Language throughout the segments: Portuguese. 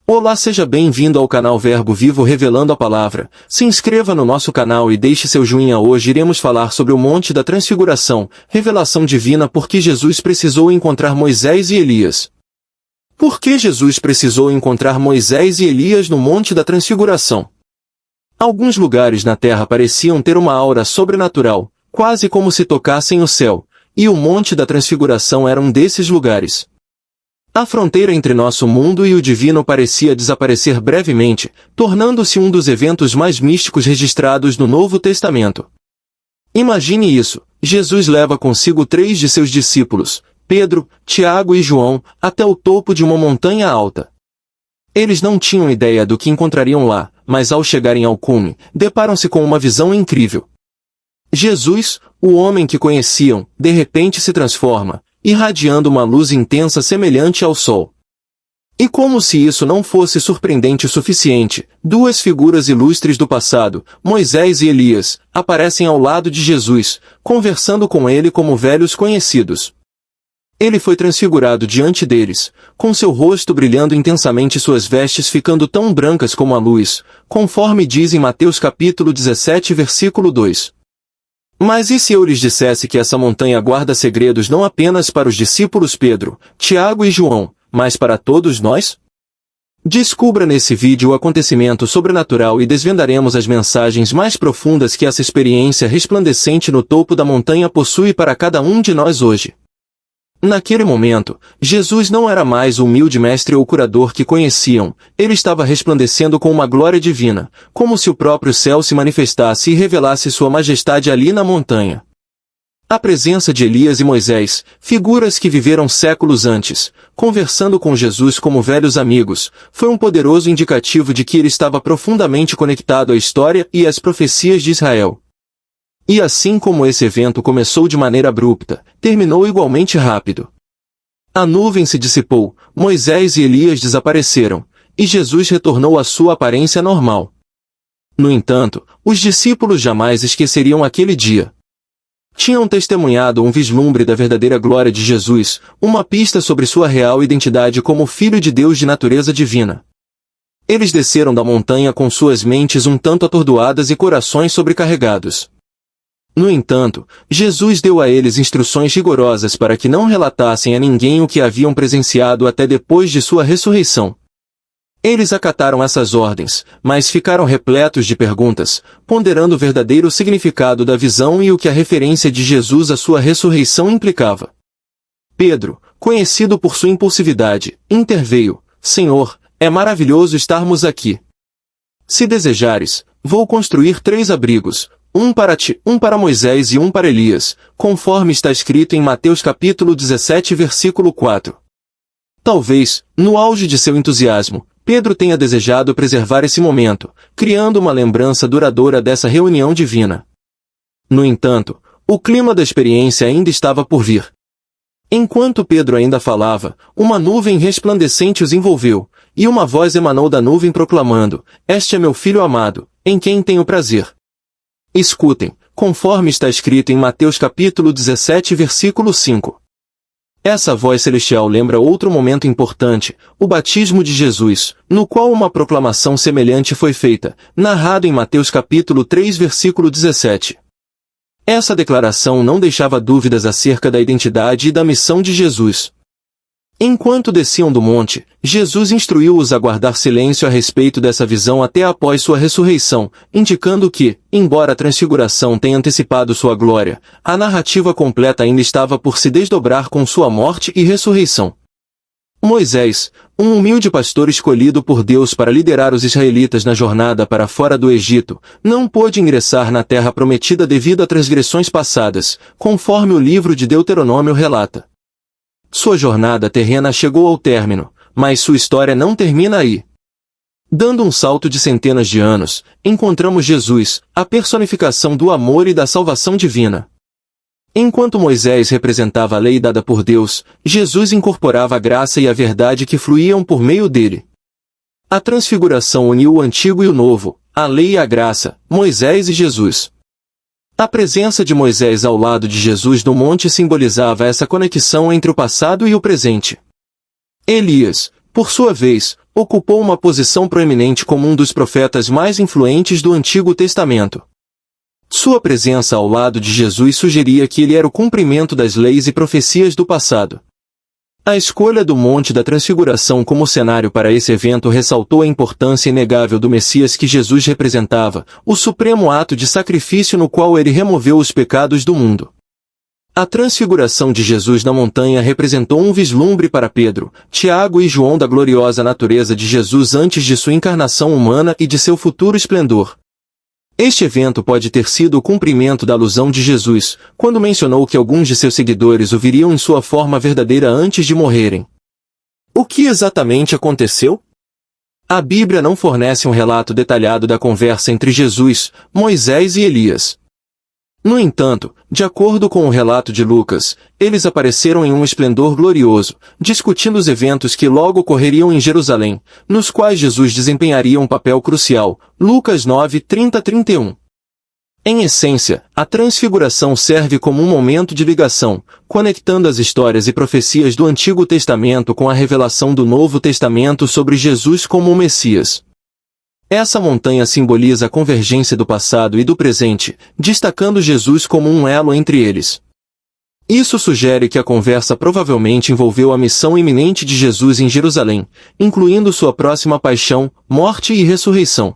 Olá, seja bem-vindo ao canal Verbo Vivo Revelando a Palavra. Se inscreva no nosso canal e deixe seu joinha. Hoje iremos falar sobre o Monte da Transfiguração, revelação divina porque Jesus precisou encontrar Moisés e Elias. Por que Jesus precisou encontrar Moisés e Elias no Monte da Transfiguração? Alguns lugares na terra pareciam ter uma aura sobrenatural, quase como se tocassem o céu, e o Monte da Transfiguração era um desses lugares. A fronteira entre nosso mundo e o divino parecia desaparecer brevemente, tornando-se um dos eventos mais místicos registrados no Novo Testamento. Imagine isso: Jesus leva consigo 3 de seus discípulos, Pedro, Tiago e João, até o topo de uma montanha alta. Eles não tinham ideia do que encontrariam lá, mas ao chegarem ao cume, deparam-se com uma visão incrível. Jesus, o homem que conheciam, de repente se transforma, irradiando uma luz intensa semelhante ao sol. E como se isso não fosse surpreendente o suficiente, 2 figuras ilustres do passado, Moisés e Elias, aparecem ao lado de Jesus, conversando com ele como velhos conhecidos. Ele foi transfigurado diante deles, com seu rosto brilhando intensamente e suas vestes ficando tão brancas como a luz, conforme diz em Mateus capítulo 17 versículo 2. Mas e se eu lhes dissesse que essa montanha guarda segredos não apenas para os discípulos Pedro, Tiago e João, mas para todos nós? Descubra nesse vídeo o acontecimento sobrenatural e desvendaremos as mensagens mais profundas que essa experiência resplandecente no topo da montanha possui para cada um de nós hoje. Naquele momento, Jesus não era mais o humilde mestre ou curador que conheciam, ele estava resplandecendo com uma glória divina, como se o próprio céu se manifestasse e revelasse sua majestade ali na montanha. A presença de Elias e Moisés, figuras que viveram séculos antes, conversando com Jesus como velhos amigos, foi um poderoso indicativo de que ele estava profundamente conectado à história e às profecias de Israel. E assim como esse evento começou de maneira abrupta, terminou igualmente rápido. A nuvem se dissipou, Moisés e Elias desapareceram, e Jesus retornou à sua aparência normal. No entanto, os discípulos jamais esqueceriam aquele dia. Tinham testemunhado um vislumbre da verdadeira glória de Jesus, uma pista sobre sua real identidade como Filho de Deus de natureza divina. Eles desceram da montanha com suas mentes um tanto atordoadas e corações sobrecarregados. No entanto, Jesus deu a eles instruções rigorosas para que não relatassem a ninguém o que haviam presenciado até depois de sua ressurreição. Eles acataram essas ordens, mas ficaram repletos de perguntas, ponderando o verdadeiro significado da visão e o que a referência de Jesus à sua ressurreição implicava. Pedro, conhecido por sua impulsividade, interveio: Senhor, é maravilhoso estarmos aqui. Se desejares, vou construir 3 abrigos, um para ti, um para Moisés e um para Elias, conforme está escrito em Mateus capítulo 17 versículo 4. Talvez, no auge de seu entusiasmo, Pedro tenha desejado preservar esse momento, criando uma lembrança duradoura dessa reunião divina. No entanto, o clima da experiência ainda estava por vir. Enquanto Pedro ainda falava, uma nuvem resplandecente os envolveu, e uma voz emanou da nuvem proclamando: Este é meu filho amado, em quem tenho prazer. Escutem, conforme está escrito em Mateus capítulo 17 versículo 5. Essa voz celestial lembra outro momento importante, o batismo de Jesus, no qual uma proclamação semelhante foi feita, narrado em Mateus capítulo 3 versículo 17. Essa declaração não deixava dúvidas acerca da identidade e da missão de Jesus. Enquanto desciam do monte, Jesus instruiu-os a guardar silêncio a respeito dessa visão até após sua ressurreição, indicando que, embora a transfiguração tenha antecipado sua glória, a narrativa completa ainda estava por se desdobrar com sua morte e ressurreição. Moisés, um humilde pastor escolhido por Deus para liderar os israelitas na jornada para fora do Egito, não pôde ingressar na terra prometida devido a transgressões passadas, conforme o livro de Deuteronômio relata. Sua jornada terrena chegou ao término, mas sua história não termina aí. Dando um salto de centenas de anos, encontramos Jesus, a personificação do amor e da salvação divina. Enquanto Moisés representava a lei dada por Deus, Jesus incorporava a graça e a verdade que fluíam por meio dele. A transfiguração uniu o antigo e o novo, a lei e a graça, Moisés e Jesus. A presença de Moisés ao lado de Jesus no monte simbolizava essa conexão entre o passado e o presente. Elias, por sua vez, ocupou uma posição proeminente como um dos profetas mais influentes do Antigo Testamento. Sua presença ao lado de Jesus sugeria que ele era o cumprimento das leis e profecias do passado. A escolha do Monte da Transfiguração como cenário para esse evento ressaltou a importância inegável do Messias que Jesus representava, o supremo ato de sacrifício no qual ele removeu os pecados do mundo. A transfiguração de Jesus na montanha representou um vislumbre para Pedro, Tiago e João da gloriosa natureza de Jesus antes de sua encarnação humana e de seu futuro esplendor. Este evento pode ter sido o cumprimento da alusão de Jesus, quando mencionou que alguns de seus seguidores o viriam em sua forma verdadeira antes de morrerem. O que exatamente aconteceu? A Bíblia não fornece um relato detalhado da conversa entre Jesus, Moisés e Elias. No entanto, de acordo com o relato de Lucas, eles apareceram em um esplendor glorioso, discutindo os eventos que logo ocorreriam em Jerusalém, nos quais Jesus desempenharia um papel crucial. Lucas 9:30-31. Em essência, a transfiguração serve como um momento de ligação, conectando as histórias e profecias do Antigo Testamento com a revelação do Novo Testamento sobre Jesus como o Messias. Essa montanha simboliza a convergência do passado e do presente, destacando Jesus como um elo entre eles. Isso sugere que a conversa provavelmente envolveu a missão iminente de Jesus em Jerusalém, incluindo sua próxima paixão, morte e ressurreição.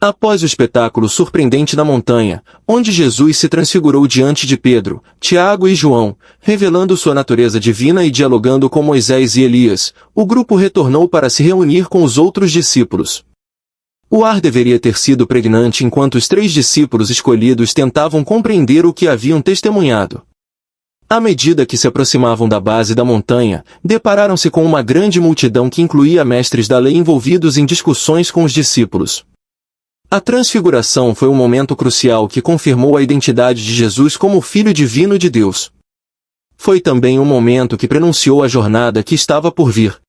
Após o espetáculo surpreendente na montanha, onde Jesus se transfigurou diante de Pedro, Tiago e João, revelando sua natureza divina e dialogando com Moisés e Elias, o grupo retornou para se reunir com os outros discípulos. O ar deveria ter sido pregnante enquanto os 3 discípulos escolhidos tentavam compreender o que haviam testemunhado. À medida que se aproximavam da base da montanha, depararam-se com uma grande multidão que incluía mestres da lei envolvidos em discussões com os discípulos. A transfiguração foi um momento crucial que confirmou a identidade de Jesus como o Filho Divino de Deus. Foi também um momento que prenunciou a jornada que estava por vir.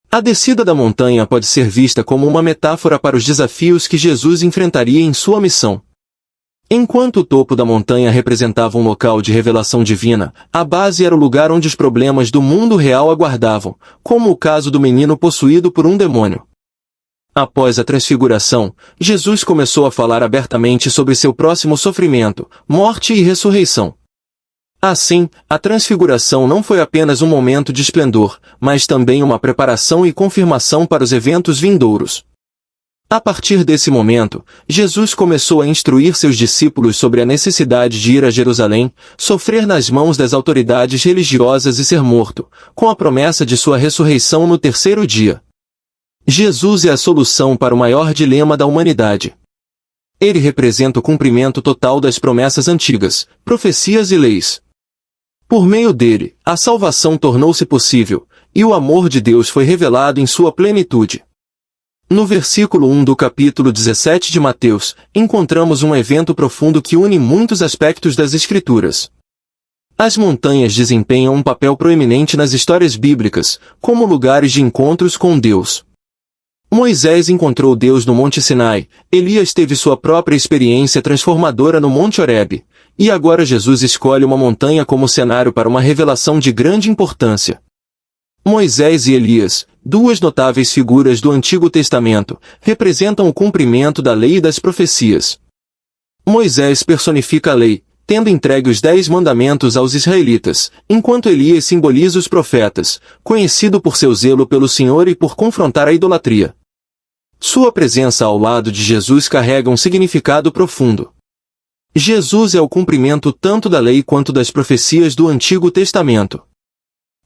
A descida da montanha pode ser vista como uma metáfora para os desafios que Jesus enfrentaria em sua missão. Enquanto o topo da montanha representava um local de revelação divina, a base era o lugar onde os problemas do mundo real aguardavam, como o caso do menino possuído por um demônio. Após a transfiguração, Jesus começou a falar abertamente sobre seu próximo sofrimento, morte e ressurreição. Assim, a transfiguração não foi apenas um momento de esplendor, mas também uma preparação e confirmação para os eventos vindouros. A partir desse momento, Jesus começou a instruir seus discípulos sobre a necessidade de ir a Jerusalém, sofrer nas mãos das autoridades religiosas e ser morto, com a promessa de sua ressurreição no 3º dia. Jesus é a solução para o maior dilema da humanidade. Ele representa o cumprimento total das promessas antigas, profecias e leis. Por meio dele, a salvação tornou-se possível, e o amor de Deus foi revelado em sua plenitude. No versículo 1 do capítulo 17 de Mateus, encontramos um evento profundo que une muitos aspectos das Escrituras. As montanhas desempenham um papel proeminente nas histórias bíblicas, como lugares de encontros com Deus. Moisés encontrou Deus no Monte Sinai, Elias teve sua própria experiência transformadora no Monte Horebe, e agora Jesus escolhe uma montanha como cenário para uma revelação de grande importância. Moisés e Elias, 2 notáveis figuras do Antigo Testamento, representam o cumprimento da lei e das profecias. Moisés personifica a lei, tendo entregue os 10 mandamentos aos israelitas, enquanto Elias simboliza os profetas, conhecido por seu zelo pelo Senhor e por confrontar a idolatria. Sua presença ao lado de Jesus carrega um significado profundo. Jesus é o cumprimento tanto da lei quanto das profecias do Antigo Testamento.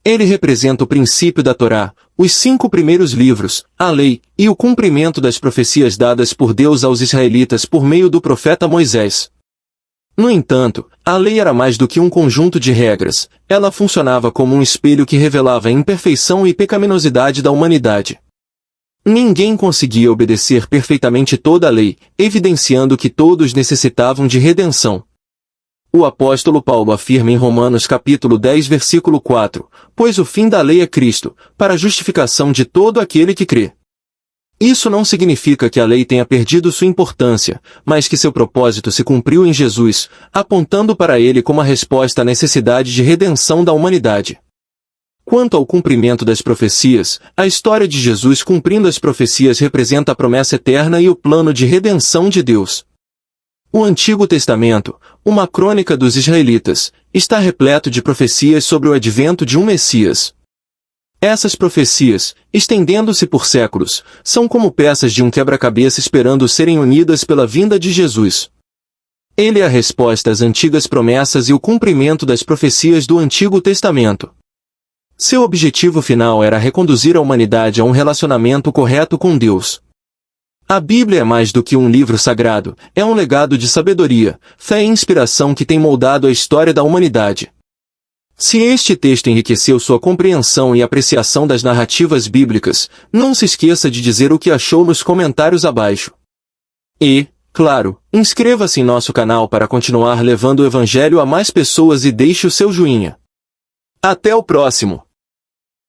Ele representa o princípio da Torá, os 5 primeiros livros, a lei, e o cumprimento das profecias dadas por Deus aos israelitas por meio do profeta Moisés. No entanto, a lei era mais do que um conjunto de regras, ela funcionava como um espelho que revelava a imperfeição e pecaminosidade da humanidade. Ninguém conseguia obedecer perfeitamente toda a lei, evidenciando que todos necessitavam de redenção. O apóstolo Paulo afirma em Romanos capítulo 10 versículo 4, pois o fim da lei é Cristo, para a justificação de todo aquele que crê. Isso não significa que a lei tenha perdido sua importância, mas que seu propósito se cumpriu em Jesus, apontando para ele como a resposta à necessidade de redenção da humanidade. Quanto ao cumprimento das profecias, a história de Jesus cumprindo as profecias representa a promessa eterna e o plano de redenção de Deus. O Antigo Testamento, uma crônica dos israelitas, está repleto de profecias sobre o advento de um Messias. Essas profecias, estendendo-se por séculos, são como peças de um quebra-cabeça esperando serem unidas pela vinda de Jesus. Ele é a resposta às antigas promessas e o cumprimento das profecias do Antigo Testamento. Seu objetivo final era reconduzir a humanidade a um relacionamento correto com Deus. A Bíblia é mais do que um livro sagrado, é um legado de sabedoria, fé e inspiração que tem moldado a história da humanidade. Se este texto enriqueceu sua compreensão e apreciação das narrativas bíblicas, não se esqueça de dizer o que achou nos comentários abaixo. E, claro, inscreva-se em nosso canal para continuar levando o Evangelho a mais pessoas e deixe o seu joinha. Até o próximo!